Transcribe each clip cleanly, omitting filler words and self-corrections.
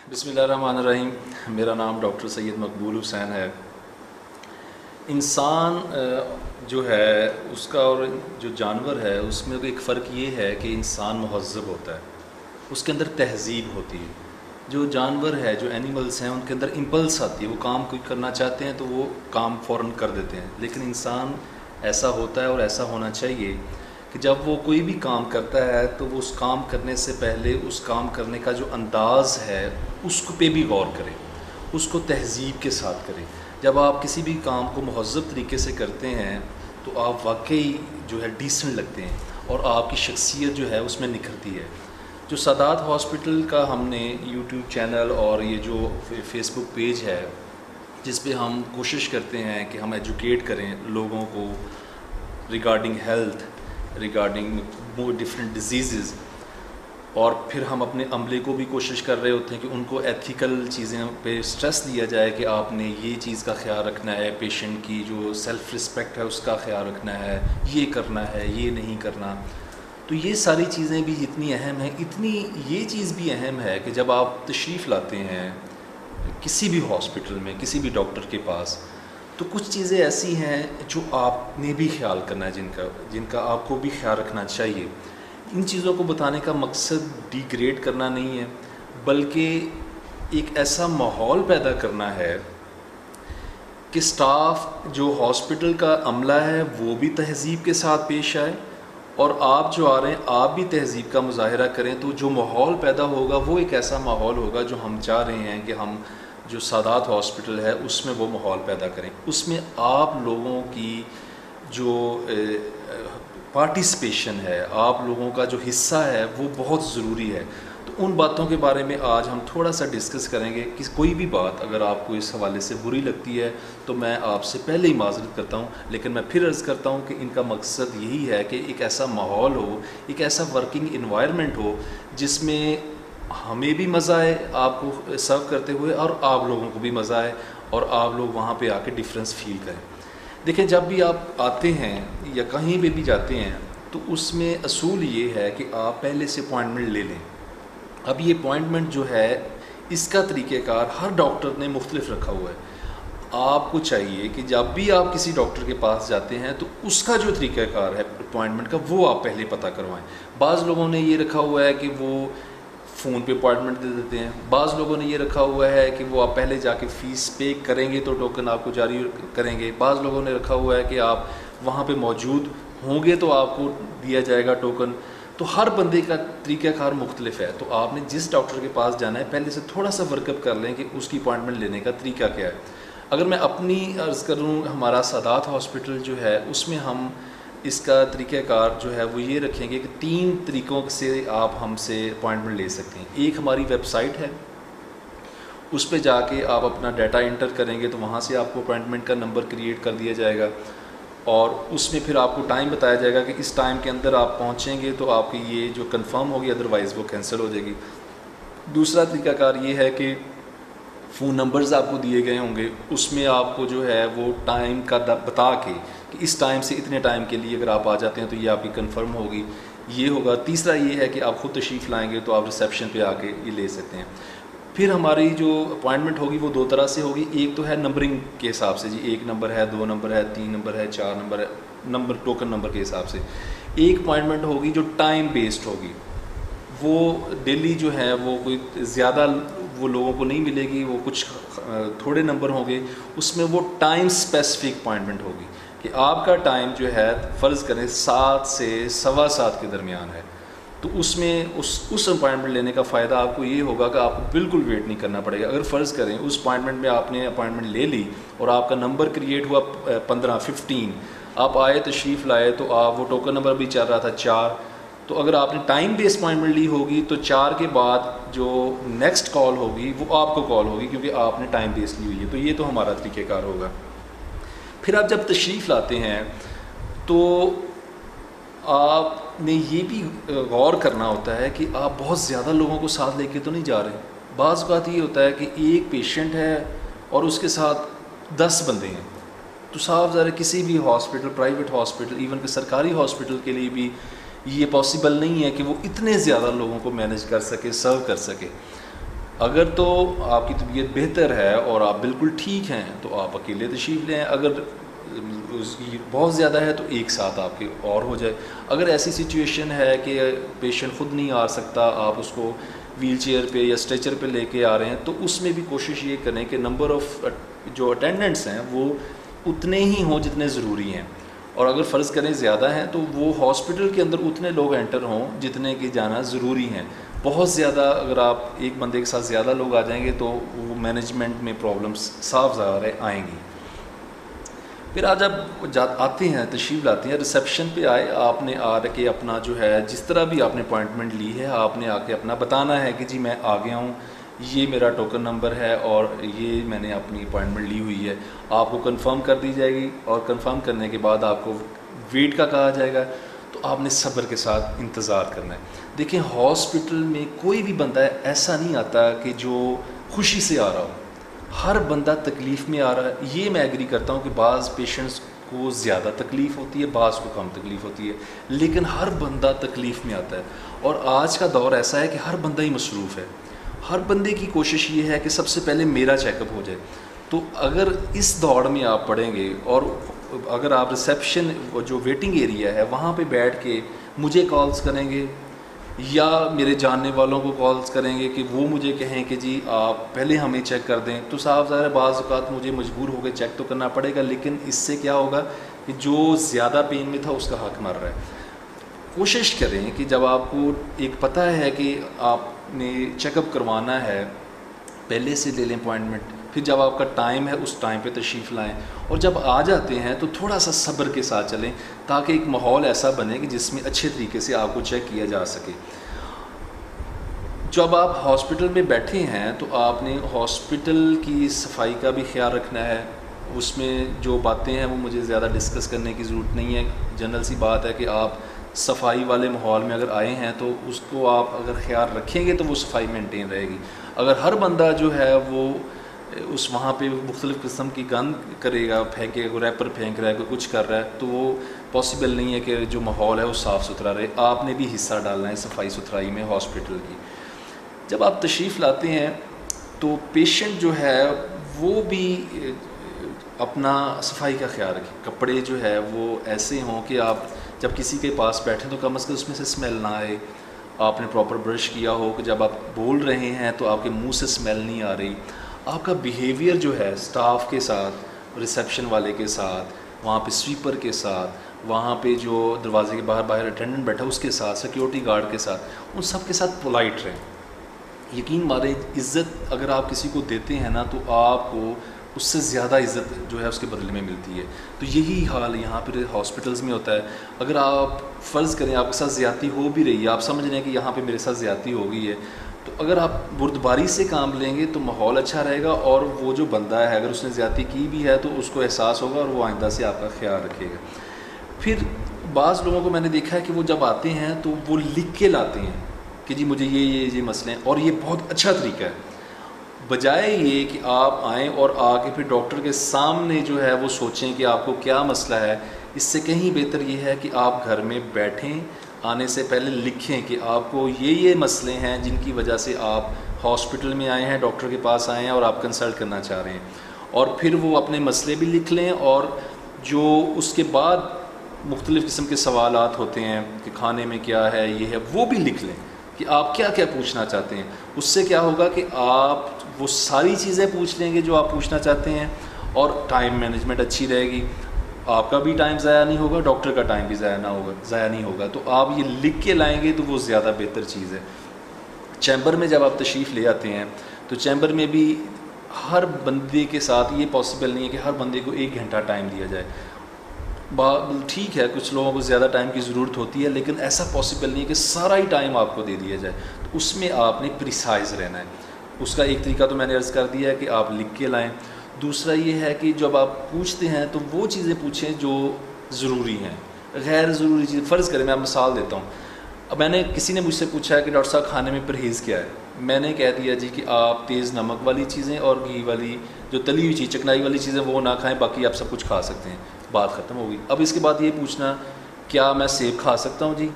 بسم اللہ الرحمن الرحیم۔ میرا نام ڈاکٹر سید مقبول حسین ہے۔ انسان جو ہے اس کا اور جو جانور ہے اس میں ایک فرق یہ ہے کہ انسان مہذب ہوتا ہے، اس کے اندر تہذیب ہوتی ہے۔ جو جانور ہے، جو اینیملز ہیں، ان کے اندر امپلس آتی ہے، وہ کام کوئی کرنا چاہتے ہیں تو وہ کام فوراً کر دیتے ہیں۔ لیکن انسان ایسا ہوتا ہے اور ایسا ہونا چاہیے کہ جب وہ کوئی بھی کام کرتا ہے تو وہ اس کام کرنے سے پہلے اس کام کرنے کا جو انداز ہے اس پہ بھی غور کرے، اس کو تہذیب کے ساتھ کرے۔ جب آپ کسی بھی کام کو مہذب طریقے سے کرتے ہیں تو آپ واقعی جو ہے ڈیسنٹ لگتے ہیں اور آپ کی شخصیت جو ہے اس میں نکھرتی ہے۔ جو سادات ہاسپٹل کا ہم نے یوٹیوب چینل اور یہ جو فیس بک پیج ہے جس پہ ہم کوشش کرتے ہیں کہ ہم ایجوکیٹ کریں لوگوں کو regarding health, regarding different diseases, اور پھر ہم اپنے عملے کو بھی کوشش کر رہے ہوتے ہیں کہ ان کو ایتھیکل چیزیں پہ سٹریس دیا جائے کہ آپ نے یہ چیز کا خیال رکھنا ہے، پیشنٹ کی جو سیلف رسپیکٹ ہے اس کا خیال رکھنا ہے، یہ کرنا ہے، یہ نہیں کرنا۔ تو یہ ساری چیزیں بھی اتنی اہم ہیں، اتنی یہ چیز بھی اہم ہے کہ جب آپ تشریف لاتے ہیں کسی بھی ہاسپٹل میں، کسی بھی ڈاکٹر کے پاس، تو کچھ چیزیں ایسی ہیں جو آپ نے بھی خیال کرنا ہے، جن کا آپ کو بھی خیال رکھنا چاہیے۔ ان چیزوں کو بتانے کا مقصد ڈی گریڈ کرنا نہیں ہے، بلکہ ایک ایسا ماحول پیدا کرنا ہے کہ سٹاف جو ہاسپٹل کا عملہ ہے وہ بھی تہذیب کے ساتھ پیش آئے، اور آپ جو آ رہے ہیں آپ بھی تہذیب کا مظاہرہ کریں۔ تو جو ماحول پیدا ہوگا وہ ایک ایسا ماحول ہوگا جو ہم چاہ رہے ہیں کہ ہم جو سادات ہاسپٹل ہے اس میں وہ ماحول پیدا کریں۔ اس میں آپ لوگوں کی جو پارٹیسپیشن ہے، آپ لوگوں کا جو حصہ ہے وہ بہت ضروری ہے۔ تو ان باتوں کے بارے میں آج ہم تھوڑا سا ڈسکس کریں گے کہ کوئی بھی بات اگر آپ کو اس حوالے سے بری لگتی ہے تو میں آپ سے پہلے ہی معذرت کرتا ہوں، لیکن میں پھر عرض کرتا ہوں کہ ان کا مقصد یہی ہے کہ ایک ایسا ماحول ہو، ایک ایسا ورکنگ انوائرمنٹ ہو جس میں ہمیں بھی مزہ آئے آپ کو سرو کرتے ہوئے، اور آپ لوگوں کو بھی مزہ آئے، اور آپ لوگ وہاں پہ آ کے ڈفرینس فیل کریں۔ دیکھیں، جب بھی آپ آتے ہیں یا کہیں پہ بھی جاتے ہیں تو اس میں اصول یہ ہے کہ آپ پہلے سے اپوائنٹمنٹ لے لیں۔ اب یہ اپوائنٹمنٹ جو ہے اس کا طریقہ کار ہر ڈاکٹر نے مختلف رکھا ہوا ہے۔ آپ کو چاہیے کہ جب بھی آپ کسی ڈاکٹر کے پاس جاتے ہیں تو اس کا جو طریقہ کار ہے اپوائنٹمنٹ کا وہ آپ پہلے پتہ کروائیں۔ بعض لوگوں نے یہ رکھا ہوا ہے کہ وہ فون پہ اپوائنٹمنٹ دے دیتے ہیں، بعض لوگوں نے یہ رکھا ہوا ہے کہ وہ آپ پہلے جا کے فیس پے کریں گے تو ٹوکن آپ کو جاری کریں گے، بعض لوگوں نے رکھا ہوا ہے کہ آپ وہاں پہ موجود ہوں گے تو آپ کو دیا جائے گا ٹوکن۔ تو ہر بندے کا طریقہ کار مختلف ہے، تو آپ نے جس ڈاکٹر کے پاس جانا ہے پہلے سے تھوڑا سا ورک اپ کر لیں کہ اس کی اپوائنٹمنٹ لینے کا طریقہ کیا ہے۔ اگر میں اپنی عرض کروں، ہمارا سادات ہاسپٹل جو ہے اس میں ہم اس کا طریقہ کار جو ہے وہ یہ رکھیں گے کہ 3 طریقوں سے آپ ہم سے اپوائنٹمنٹ لے سکتے ہیں۔ ایک ہماری ویب سائٹ ہے، اس پہ جا کے آپ اپنا ڈیٹا انٹر کریں گے تو وہاں سے آپ کو اپوائنٹمنٹ کا نمبر کریٹ کر دیا جائے گا، اور اس میں پھر آپ کو ٹائم بتایا جائے گا کہ اس ٹائم کے اندر آپ پہنچیں گے تو آپ کی یہ جو کنفرم ہوگی، ادروائز وہ کینسل ہو جائے گی۔ دوسرا طریقہ کار یہ ہے کہ فون نمبرز آپ کو دیے گئے ہوں گے، اس میں آپ کو جو ہے وہ ٹائم کا بتا کے کہ اس ٹائم سے اتنے ٹائم کے لیے اگر آپ آ جاتے ہیں تو یہ آپ کی کنفرم ہوگی، یہ ہوگا۔ تیسرا یہ ہے کہ آپ خود تشریف لائیں گے تو آپ ریسیپشن پہ آ کے یہ لے سکتے ہیں۔ پھر ہماری جو اپوائنٹمنٹ ہوگی وہ 2 طرح سے ہوگی۔ ایک تو ہے نمبرنگ کے حساب سے، جی 1 نمبر ہے، 2 نمبر ہے، 3 نمبر ہے، 4 نمبر ہے، نمبر ٹوکن نمبر کے حساب سے۔ ایک اپوائنٹمنٹ ہوگی جو ٹائم بیسڈ ہوگی، وہ ڈیلی جو ہے وہ کوئی زیادہ وہ لوگوں کو نہیں ملے گی، وہ کچھ تھوڑے نمبر ہوں گے، اس میں وہ ٹائم اسپیسیفک اپوائنٹمنٹ ہوگی کہ آپ کا ٹائم جو ہے فرض کریں 7 سے 7:15 کے درمیان ہے، تو اس میں اس اپوائنٹمنٹ لینے کا فائدہ آپ کو یہ ہوگا کہ آپ کو بالکل ویٹ نہیں کرنا پڑے گا۔ اگر فرض کریں اس اپوائنٹمنٹ میں آپ نے اپوائنٹمنٹ لے لی اور آپ کا نمبر کریٹ ہوا 15 آپ آئے تشریف لائے تو آپ وہ ٹوکن نمبر بھی چل رہا تھا 4، تو اگر آپ نے ٹائم بیس اپوائنٹمنٹ لی ہوگی تو 4 کے بعد جو نیکسٹ کال ہوگی وہ آپ کو کال ہوگی کیونکہ آپ نے ٹائم بیس لی ہوئی ہے۔ تو یہ تو ہمارا طریقہ کار ہوگا۔ پھر آپ جب تشریف لاتے ہیں تو آپ نے یہ بھی غور کرنا ہوتا ہے کہ آپ بہت زیادہ لوگوں کو ساتھ لے کے تو نہیں جا رہے۔ بعض اوقات یہ ہوتا ہے کہ ایک پیشنٹ ہے اور اس کے ساتھ 10 بندے ہیں، تو صاف ظاہر ہے کسی بھی ہاسپٹل، پرائیویٹ ہاسپٹل، ایون کہ سرکاری ہاسپٹل کے لیے بھی یہ پاسبل نہیں ہے کہ وہ اتنے زیادہ لوگوں کو مینیج کر سکے، سرو کر سکے۔ اگر تو آپ کی طبیعت بہتر ہے اور آپ بالکل ٹھیک ہیں تو آپ اکیلے تشریف لیں، اگر اس کی بہت زیادہ ہے تو ایک ساتھ آپ کے اور ہو جائے۔ اگر ایسی سچویشن ہے کہ پیشنٹ خود نہیں آ سکتا، آپ اس کو ویل چیئر پہ یا اسٹریچر پہ لے کے آ رہے ہیں، تو اس میں بھی کوشش یہ کریں کہ نمبر آف جو اٹینڈنٹس ہیں وہ اتنے ہی ہوں جتنے ضروری ہیں، اور اگر فرض کریں زیادہ ہیں تو وہ ہاسپٹل کے اندر اتنے لوگ انٹر ہوں جتنے کہ جانا ضروری ہیں۔ بہت زیادہ اگر آپ ایک بندے کے ساتھ زیادہ لوگ آ جائیں گے تو وہ مینجمنٹ میں پرابلمس صاف ظاہر آئیں گی۔ پھر آج آپ آتے ہیں، تشریف لاتے ہیں، ریسیپشن پہ آئے، آپ نے آ کے اپنا جو ہے جس طرح بھی آپ نے اپوائنٹمنٹ لی ہے، آپ نے آ کے اپنا بتانا ہے کہ جی میں آ گیا ہوں، یہ میرا ٹوکن نمبر ہے اور یہ میں نے اپنی اپوائنٹمنٹ لی ہوئی ہے۔ آپ کو کنفرم کر دی جائے گی، اور کنفرم کرنے کے بعد آپ کو ویٹ کا کہا جائے گا، تو آپ نے صبر کے ساتھ انتظار کرنا ہے۔ دیکھیں ہاسپٹل میں کوئی بھی بندہ ایسا نہیں آتا کہ جو خوشی سے آ رہا ہو، ہر بندہ تکلیف میں آ رہا ہے۔ یہ میں ایگری کرتا ہوں کہ بعض پیشنٹس کو زیادہ تکلیف ہوتی ہے، بعض کو کم تکلیف ہوتی ہے، لیکن ہر بندہ تکلیف میں آتا ہے، اور آج کا دور ایسا ہے کہ ہر بندہ ہی مصروف ہے۔ ہر بندے کی کوشش یہ ہے کہ سب سے پہلے میرا چیک اپ ہو جائے۔ تو اگر اس دوڑ میں آپ پڑیں گے، اور اگر آپ ریسیپشن جو ویٹنگ ایریا ہے وہاں پہ بیٹھ کے مجھے کالز کریں گے یا میرے جاننے والوں کو کالز کریں گے کہ وہ مجھے کہیں کہ جی آپ پہلے ہمیں چیک کر دیں، تو صاحب ظاہر ہے بعض اوقات مجھے مجبور ہو کے چیک تو کرنا پڑے گا، لیکن اس سے کیا ہوگا کہ جو زیادہ پین میں تھا اس کا حق مر رہا ہے۔ کوشش کریں کہ جب آپ کو ایک پتہ ہے کہ آپ نے چیک اپ کروانا ہے، پہلے سے لے لیں اپوائنٹمنٹ، پھر جب آپ کا ٹائم ہے اس ٹائم پہ تشریف لائیں، اور جب آ جاتے ہیں تو تھوڑا سا صبر کے ساتھ چلیں تاکہ ایک ماحول ایسا بنے کہ جس میں اچھے طریقے سے آپ کو چیک کیا جا سکے۔ جب آپ ہاسپٹل میں بیٹھے ہیں تو آپ نے ہاسپٹل کی صفائی کا بھی خیال رکھنا ہے۔ اس میں جو باتیں ہیں وہ مجھے زیادہ ڈسکس کرنے کی ضرورت نہیں ہے، جنرل سی بات ہے کہ آپ صفائی والے ماحول میں اگر آئے ہیں تو اس کو آپ اگر خیال رکھیں گے تو وہ صفائی مینٹین رہے گی۔ اگر ہر بندہ جو ہے وہ اس وہاں پہ مختلف قسم کی گند کرے گا، پھینکے گا، کوئی ریپر پھینک رہا ہے، کوئی کچھ کر رہا ہے، تو وہ پاسبل نہیں ہے کہ جو ماحول ہے وہ صاف ستھرا رہے۔ آپ نے بھی حصہ ڈالنا ہے صفائی ستھرائی میں ہاسپٹل کی۔ جب آپ تشریف لاتے ہیں تو پیشنٹ جو ہے وہ بھی اپنا صفائی کا خیال رکھیں، کپڑے جو ہے وہ ایسے ہوں کہ آپ جب کسی کے پاس بیٹھیں تو کم از کم اس میں سے اسمیل نہ آئے، آپ نے پراپر برش کیا ہو، کہ جب آپ بول رہے ہیں تو آپ کے منہ سے اسمیل نہیں آ رہی۔ آپ کا بیہیویئر جو ہے اسٹاف کے ساتھ، ریسیپشن والے کے ساتھ، وہاں پہ سویپر کے ساتھ، وہاں پہ جو دروازے کے باہر اٹینڈنٹ بیٹھا اس کے ساتھ، سیکیورٹی گارڈ کے ساتھ، ان سب کے ساتھ پولائٹ رہیں۔ یقین مارے عزت اگر آپ کسی کو دیتے ہیں نا تو آپ کو اس سے زیادہ عزت جو ہے اس کے بدلے میں ملتی ہے۔ تو یہی حال یہاں پہ ہاسپٹلز میں ہوتا ہے۔ اگر آپ فرض کریں آپ کے ساتھ زیادتی ہو بھی رہی ہے، آپ سمجھ رہے ہیں کہ یہاں پہ میرے ساتھ زیادتی ہو گئی ہے، تو اگر آپ بردباری سے کام لیں گے تو ماحول اچھا رہے گا، اور وہ جو بندہ ہے اگر اس نے زیادتی کی بھی ہے تو اس کو احساس ہوگا اور وہ آئندہ سے آپ کا خیال رکھے گا۔ پھر بعض لوگوں کو میں نے دیکھا ہے کہ وہ جب آتے ہیں تو وہ لکھ کے لاتے ہیں کہ جی مجھے یہ مسئلے ہیں، اور یہ بہت اچھا طریقہ ہے، بجائے یہ کہ آپ آئیں اور آ کے پھر ڈاکٹر کے سامنے جو ہے وہ سوچیں کہ آپ کو کیا مسئلہ ہے۔ اس سے کہیں بہتر یہ ہے کہ آپ گھر میں بیٹھیں، آنے سے پہلے لکھیں کہ آپ کو یہ مسئلے ہیں جن کی وجہ سے آپ ہاسپٹل میں آئے ہیں، ڈاکٹر کے پاس آئے ہیں اور آپ کنسلٹ کرنا چاہ رہے ہیں، اور پھر وہ اپنے مسئلے بھی لکھ لیں، اور جو اس کے بعد مختلف قسم کے سوالات ہوتے ہیں کہ کھانے میں کیا ہے، یہ ہے، وہ بھی لکھ لیں کہ آپ کیا کیا پوچھنا چاہتے ہیں۔ اس سے کیا ہوگا کہ آپ وہ ساری چیزیں پوچھ لیں گے جو آپ پوچھنا چاہتے ہیں، اور ٹائم مینجمنٹ اچھی رہے گی، آپ کا بھی ٹائم ضائع نہیں ہوگا، ڈاکٹر کا ٹائم بھی ضائع نہیں ہوگا۔ تو آپ یہ لکھ کے لائیں گے تو وہ زیادہ بہتر چیز ہے۔ چیمبر میں جب آپ تشریف لے آتے ہیں تو چیمبر میں بھی ہر بندے کے ساتھ یہ پاسبل نہیں ہے کہ ہر بندے کو 1 گھنٹہ ٹائم دیا جائے۔ ٹھیک ہے کچھ لوگوں کو زیادہ ٹائم کی ضرورت ہوتی ہے، لیکن ایسا پاسبل نہیں ہے کہ سارا ہی ٹائم آپ کو دے دیا جائے، تو اس میں آپ نے پریسائز رہنا ہے۔ اس کا ایک طریقہ تو میں نے عرض کر دیا ہے کہ آپ لکھ کے لائیں۔ دوسرا یہ ہے کہ جب آپ پوچھتے ہیں تو وہ چیزیں پوچھیں جو ضروری ہیں، غیر ضروری چیز فرض کریں، میں آپ مثال دیتا ہوں۔ اب میں نے کسی نے مجھ سے پوچھا ہے کہ ڈاکٹر صاحب کھانے میں پرہیز کیا ہے، میں نے کہہ دیا جی کہ آپ تیز نمک والی چیزیں اور گھی والی جو تلی ہوئی چیز چکنائی والی چیزیں وہ نہ کھائیں، باقی آپ سب کچھ کھا سکتے ہیں، بات ختم ہو گئی۔ اب اس کے بعد یہ پوچھنا کیا میں سیب کھا سکتا ہوں جی،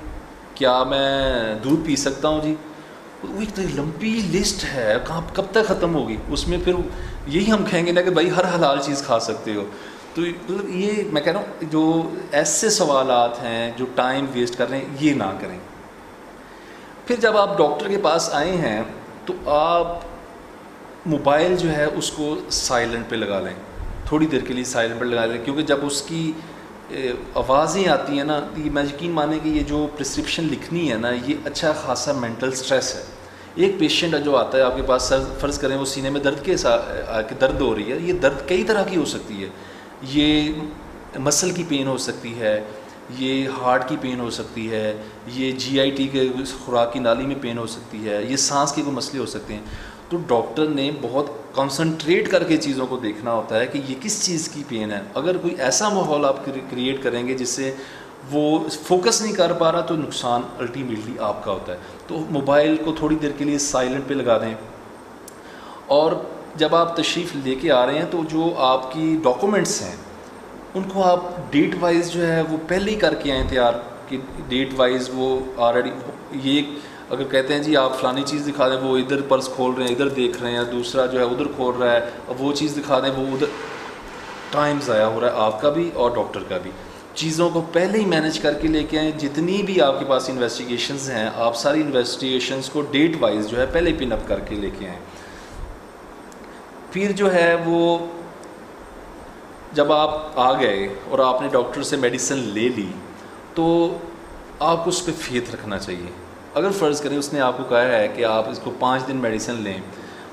کیا میں دودھ پی سکتا ہوں جی، وہ ایک لمبی لسٹ ہے، کب تک ختم ہوگی؟ اس میں پھر یہی ہم کہیں گے نا کہ بھائی ہر حلال چیز کھا سکتے ہو. تو مطلب یہ میں کہہ رہا ہوں جو ایسے سوالات ہیں جو ٹائم ویسٹ کر رہے ہیں یہ نہ کریں. پھر جب آپ ڈاکٹر کے پاس آئے ہیں تو آپ موبائل جو ہے اس کو سائلنٹ پہ لگا لیں، تھوڑی دیر کے لیے سائلنٹ پہ لگا لیں، کیونکہ جب اس کی آوازیں آتی ہیں نا، یہ میں یقین مانیں کہ یہ جو پرسکرپشن لکھنی ہے نا یہ اچھا خاصا مینٹل سٹریس ہے. ایک پیشنٹ جو آتا ہے آپ کے پاس، فرض کریں وہ سینے میں درد کے ساتھ درد ہو رہی ہے، یہ درد کئی طرح کی ہو سکتی ہے، یہ مسل کی پین ہو سکتی ہے، یہ ہارٹ کی پین ہو سکتی ہے، یہ جی آئی ٹی کے خوراک کی نالی میں پین ہو سکتی ہے، یہ سانس کے کوئی مسئلے ہو سکتے ہیں. تو ڈاکٹر نے بہت کنسنٹریٹ کر کے چیزوں کو دیکھنا ہوتا ہے کہ یہ کس چیز کی پین ہے. اگر کوئی ایسا ماحول آپ کریٹ کریں گے جس سے وہ فوکس نہیں کر پا رہا تو نقصان الٹیمیٹلی آپ کا ہوتا ہے. تو موبائل کو تھوڑی دیر کے لیے سائلنٹ پہ لگا دیں، اور جب آپ تشریف لے کے آ رہے ہیں تو جو آپ کی ڈاکومنٹس ہیں ان کو آپ ڈیٹ وائز جو ہے وہ پہلے ہی کر کے آئیں تیار، کہ ڈیٹ وائز وہ آلریڈی یہ اگر کہتے ہیں جی آپ فلانی چیز دکھا دیں، وہ ادھر پرس کھول رہے ہیں ادھر دیکھ رہے ہیں، دوسرا جو ہے ادھر کھول رہا ہے، اب وہ چیز دکھا دیں، وہ ادھر ٹائم ضائع ہو رہا ہے آپ کا بھی اور ڈاکٹر کا بھی. چیزوں کو پہلے ہی مینیج کر کے لے کے آئیں. جتنی بھی آپ کے پاس انویسٹیگیشنز ہیں آپ ساری انویسٹیگیشنز کو ڈیٹ وائز جو ہے پہلے پن اپ کر کے لے کے آئیں. پھر جو ہے وہ جب آپ آ گئے اور آپ نے ڈاکٹر سے میڈیسن لے لی تو آپ کو اس پہ فیتھ رکھنا چاہیے. اگر فرض کریں اس نے آپ کو کہا ہے کہ آپ اس کو 5 دن میڈیسن لیں،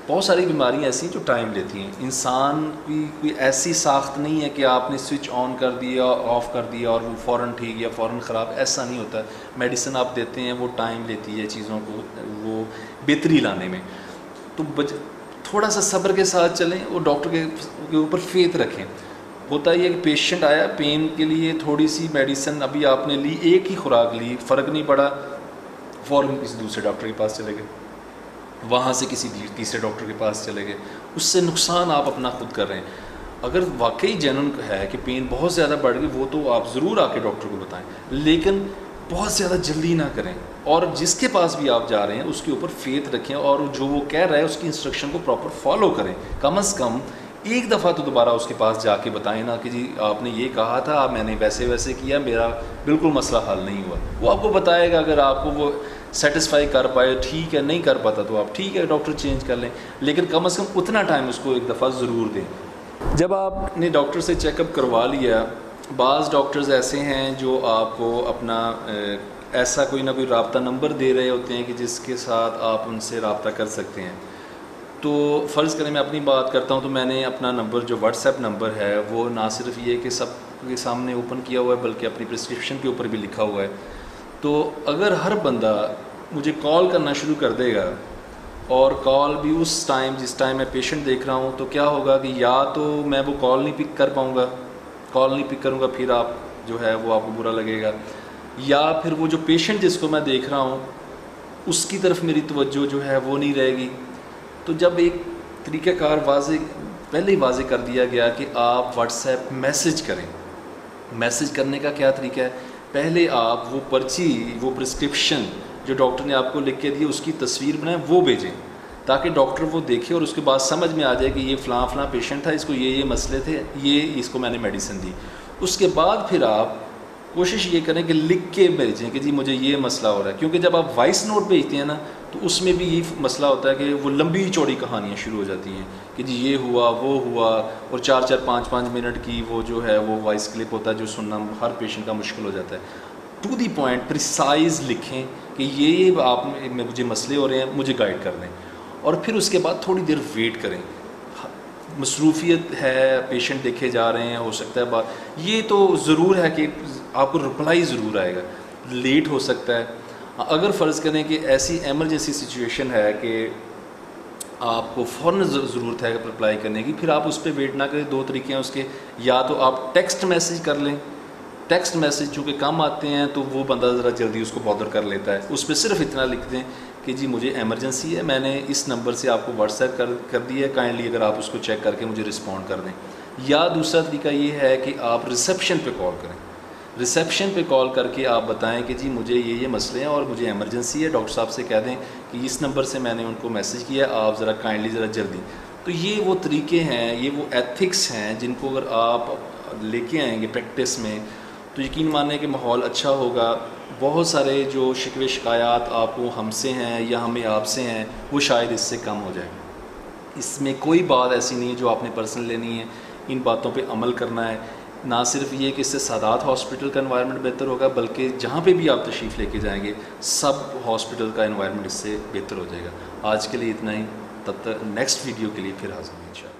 بہت ساری بیماریاں ایسی ہیں جو ٹائم لیتی ہیں. انسان کی کوئی ایسی ساخت نہیں ہے کہ آپ نے سوئچ آن کر دیا آف کر دیا اور وہ فوراً ٹھیک یا فوراً خراب، ایسا نہیں ہوتا. میڈیسن آپ دیتے ہیں وہ ٹائم لیتی ہے چیزوں کو وہ بہتری لانے میں. تو تھوڑا سا صبر کے ساتھ چلیں اور ڈاکٹر کے اوپر فیتھ رکھیں. ہوتا یہ کہ پیشنٹ آیا پین کے لیے، تھوڑی سی میڈیسن ابھی آپ نے لی، ایک ہی خوراک لی، فرق نہیں پڑا، فوراً کسی دوسرے ڈاکٹر کے پاس چلے گئے، وہاں سے کسی تیسرے ڈاکٹر کے پاس چلے گئے. اس سے نقصان آپ اپنا خود کر رہے ہیں. اگر واقعی جینون ہے کہ پین بہت زیادہ بڑھ گئی وہ تو آپ ضرور آ کے ڈاکٹر کو بتائیں، لیکن بہت زیادہ جلدی نہ کریں. اور جس کے پاس بھی آپ جا رہے ہیں اس کے اوپر فیتھ رکھیں اور جو وہ کہہ رہا ہے اس کی انسٹرکشن کو پراپر فالو کریں. کم از کم ایک دفعہ تو دوبارہ اس کے پاس جا کے بتائیں نا کہ جی آپ نے یہ کہا تھا، میں نے ویسے کیا، میرا بالکل مسئلہ حل نہیں ہوا. وہ آپ کو بتائے گا. اگر آپ کو وہ سیٹسفائی کر پائے ٹھیک ہے، نہیں کر پاتا تو آپ ٹھیک ہے ڈاکٹر چینج کر لیں، لیکن کم از کم اتنا ٹائم اس کو ایک دفعہ ضرور دیں. جب آپ نے ڈاکٹر سے چیک اپ کروا لیا، بعض ڈاکٹرز ایسے ہیں جو آپ کو اپنا ایسا کوئی نہ کوئی رابطہ نمبر دے رہے ہوتے ہیں کہ جس کے ساتھ آپ ان سے رابطہ کر سکتے ہیں. تو فرض کریں میں اپنی بات کرتا ہوں تو میں نے اپنا نمبر جو واٹس ایپ نمبر ہے وہ نہ صرف یہ کہ سب کے سامنے اوپن کیا ہوا ہے بلکہ اپنی پرسکرپشن کے اوپر بھی لکھا ہوا ہے. تو اگر ہر بندہ مجھے کال کرنا شروع کر دے گا اور کال بھی اس ٹائم جس ٹائم میں پیشنٹ دیکھ رہا ہوں، تو کیا ہوگا کہ یا تو میں وہ کال نہیں پک کر پاؤں گا، کال نہیں پک کروں گا، پھر آپ جو ہے وہ آپ کو برا لگے گا، یا پھر وہ جو پیشنٹ جس کو میں دیکھ رہا ہوں اس کی طرف میری توجہ جو ہے وہ نہیں رہے گی. تو جب ایک طریقہ کار پہلے ہی واضح کر دیا گیا کہ آپ واٹس ایپ میسج کریں. میسج کرنے کا کیا طریقہ ہے؟ پہلے آپ وہ پرچی، وہ پرسکرپشن جو ڈاکٹر نے آپ کو لکھ کے دی اس کی تصویر بنائیں، وہ بھیجیں تاکہ ڈاکٹر وہ دیکھے اور اس کے بعد سمجھ میں آ جائے کہ یہ فلاں پیشنٹ تھا، اس کو یہ مسئلے تھے، یہ اس کو میں نے میڈیسن دی. اس کے بعد پھر آپ کوشش یہ کریں کہ لکھ کے بھیجیں کہ جی مجھے یہ مسئلہ ہو رہا ہے. کیونکہ جب آپ وائس نوٹ بھیجتے ہیں نا تو اس میں بھی یہ مسئلہ ہوتا ہے کہ وہ لمبی چوڑی کہانیاں شروع ہو جاتی ہیں کہ جی یہ ہوا وہ ہوا، اور 4 5 منٹ کی وہ جو ہے وہ وائس کلپ ہوتا ہے جو سننا ہر پیشنٹ کا مشکل ہو جاتا ہے. ٹو دی پوائنٹ پریسائز لکھیں کہ یہ آپ مجھے مسئلے ہو رہے ہیں، مجھے گائیڈ کر دیں. اور پھر اس کے بعد تھوڑی دیر ویٹ کریں. مصروفیت ہے، پیشنٹ دیکھے جا رہے ہیں، ہو سکتا ہے بات یہ تو ضرور ہے کہ آپ کو رپلائی ضرور آئے گا، لیٹ ہو سکتا ہے. اگر فرض کریں کہ ایسی ایمرجنسی سچویشن ہے کہ آپ کو فوراً ضرورت ہے رپلائی کرنے کی، پھر آپ اس پہ ویٹ نہ کریں. 2 طریقے ہیں اس کے، یا تو آپ ٹیکسٹ میسج کر لیں. ٹیکسٹ میسج چونکہ کم آتے ہیں تو وہ بندہ ذرا جلدی اس کو بادر کر لیتا ہے. اس پہ صرف اتنا لکھ دیں کہ جی مجھے ایمرجنسی ہے، میں نے اس نمبر سے آپ کو واٹس ایپ کر دیا ہے، کائنڈلی اگر آپ اس کو چیک کر کے مجھے رسپونڈ کر دیں. یا دوسرا طریقہ یہ ہے کہ آپ ریسیپشن پہ کال کریں. ریسیپشن پہ کال کر کے آپ بتائیں کہ جی مجھے یہ مسئلے ہیں اور مجھے ایمرجنسی ہے، ڈاکٹر صاحب سے کہہ دیں کہ اس نمبر سے میں نے ان کو میسج کیا ہے، آپ ذرا کائنڈلی ذرا جلدی. تو یہ وہ طریقے ہیں، یہ وہ ایتھکس ہیں جن کو اگر آپ لے کے آئیں گے پریکٹس میں تو یقین مانیں کہ ماحول اچھا ہوگا. بہت سارے جو شکوے شکایات آپ کو ہم سے ہیں یا ہمیں آپ سے ہیں وہ شاید اس سے کم ہو جائیں. اس میں کوئی بات ایسی نہیں ہے جو آپ نے پرسنل لینی ہے، ان باتوں پہ عمل کرنا ہے. نہ صرف یہ کہ اس سے سادات ہاسپٹل کا انوائرمنٹ بہتر ہوگا، بلکہ جہاں پہ بھی آپ تشریف لے کے جائیں گے سب ہاسپٹل کا انوائرمنٹ اس سے بہتر ہو جائے گا. آج کے لیے اتنا ہی، تب تک نیکسٹ ویڈیو کے لیے پھر حاضر ہوں انشاءاللہ.